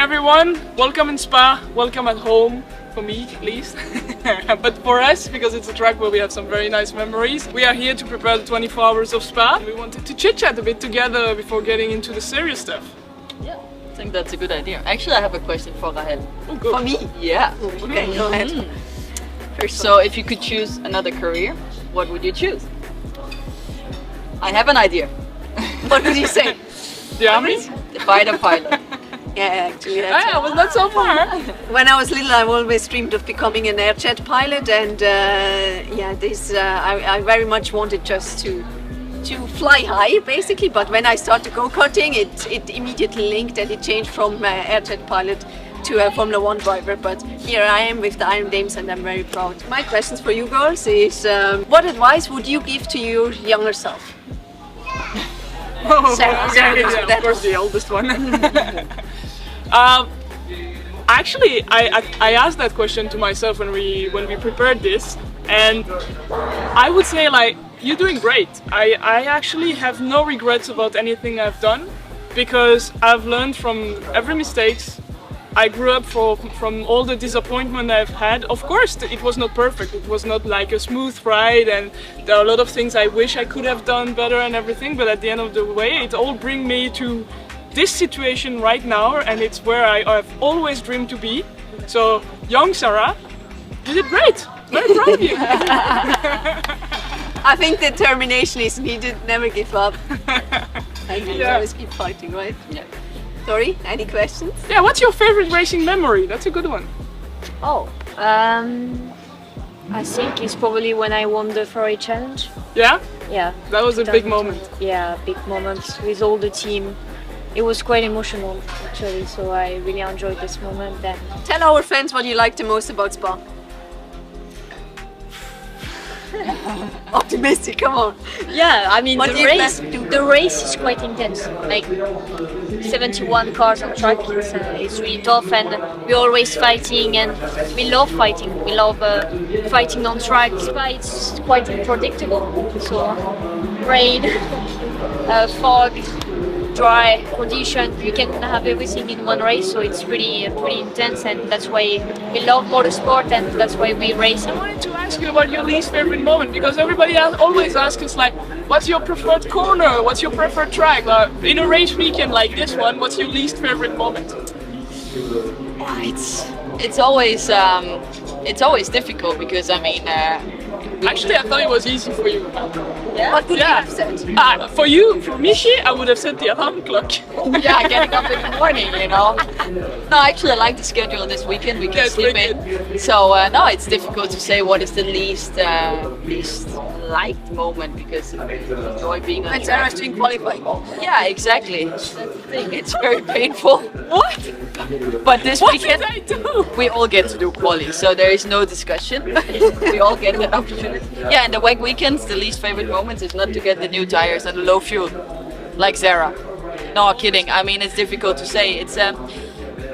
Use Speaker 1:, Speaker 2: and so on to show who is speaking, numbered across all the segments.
Speaker 1: everyone, welcome in Spa, welcome at home, for me at least. But for us, because it's a track where we have some very nice memories, we are here to prepare the 24 hours of Spa. We wanted to chit-chat a bit together before getting into the serious stuff.
Speaker 2: Yeah, I think that's a good idea. Actually, I have a question for Rahel.
Speaker 1: Oh, good.
Speaker 3: For me?
Speaker 2: Yeah.
Speaker 3: Okay, go ahead.
Speaker 2: So if you could choose another career, what would you choose? I have an idea.
Speaker 3: What would you say?
Speaker 1: The army?
Speaker 2: The fighter pilot.
Speaker 3: Yeah, actually, that's
Speaker 1: Ah, was not so far.
Speaker 3: when I was little, I always dreamed of becoming an air jet pilot, and I very much wanted just to fly high, basically. But when I started go-karting, it immediately linked, and it changed from air jet pilot to a Formula 1 driver. But here I am with the Iron Dames, and I'm very proud. My questions for you girls is, what advice would you give to your younger self? Sarah,
Speaker 1: Of course, the oldest one. Actually, I asked that question to myself when we prepared this, and I would say, like, you're doing great. I actually have no regrets about anything I've done, because I've learned from every mistake. I grew up from all the disappointment I've had. Of course, it was not perfect. It was not like a smooth ride, and there are a lot of things I wish I could have done better and everything. But at the end of the way, it all brings me to this situation right now, and it's where I've always dreamed to be. So, young Sarah, you did great. Very proud of you.
Speaker 3: I think determination is needed. Never give up. And you always keep fighting, right?
Speaker 2: Yeah.
Speaker 3: Sorry, any questions?
Speaker 1: Yeah, what's your favorite racing memory? That's a good one.
Speaker 4: Oh, I think it's probably when I won the Ferrari Challenge.
Speaker 1: Yeah?
Speaker 4: Yeah.
Speaker 1: That was a big moment.
Speaker 4: Yeah, big moment with all the team. It was quite emotional actually, so I really enjoyed this moment. And
Speaker 3: Tell our fans what you like the most about Spa. Optimistic, come on.
Speaker 4: yeah, I mean
Speaker 3: What do you plan to do?
Speaker 4: the race is quite intense. Like 71 cars on track, it's really tough, and we're always fighting, and we love fighting. We love fighting on track. Spa, it's quite unpredictable. So rain, fog, dry condition, you can have everything in one race, so it's pretty intense, and that's why we love motorsport, and that's why we race.
Speaker 1: I wanted to ask you about your least favorite moment, because everybody always asks us, like, what's your preferred corner? What's your preferred track? In a race weekend like this one, what's your least favorite moment?
Speaker 2: It's always difficult, because I mean.
Speaker 1: Actually, I thought it was easy for you.
Speaker 2: Yeah.
Speaker 3: What would you have said?
Speaker 1: For you, for Michi, I would have set the alarm clock.
Speaker 2: Yeah, getting up in the morning, you know. No, actually, I like the schedule this weekend. We can
Speaker 1: Yeah, it's
Speaker 2: sleep
Speaker 1: very
Speaker 2: in. So no, it's difficult to say what is the least liked moment, because I enjoy being on
Speaker 3: When
Speaker 2: track.
Speaker 3: Sarah's doing qualifying.
Speaker 2: Yeah, exactly. That's the thing. It's very painful.
Speaker 1: What?
Speaker 2: But this
Speaker 1: What
Speaker 2: weekend
Speaker 1: did I do?
Speaker 2: we all get to do quali, so there is no discussion. We all get that opportunity. Yeah, and the WEG weekends, the least favorite moment is not to get the new tires and the low fuel, like Zara. No, kidding. I mean, it's difficult to say. It's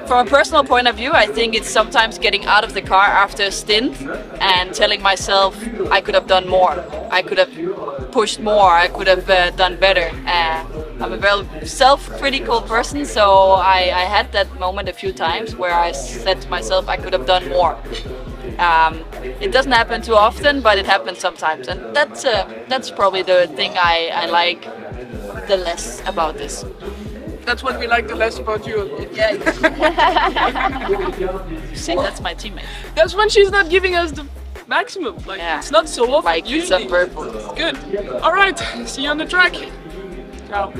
Speaker 2: from a personal point of view, I think it's sometimes getting out of the car after a stint and telling myself I could have done more. I could have pushed more. I could have done better. I'm a very self-critical person, so I had that moment a few times where I said to myself I could have done more. It doesn't happen too often, but it happens sometimes, and that's probably the thing I like the less about this.
Speaker 1: That's what we like the less about you.
Speaker 2: Yeah. See, that's my teammate.
Speaker 1: That's when she's not giving us the maximum. Like,
Speaker 2: Yeah.
Speaker 1: it's not so often.
Speaker 2: Like it's on
Speaker 1: Usually.
Speaker 2: purpose.
Speaker 1: Good. All right. See you on the track. Ciao.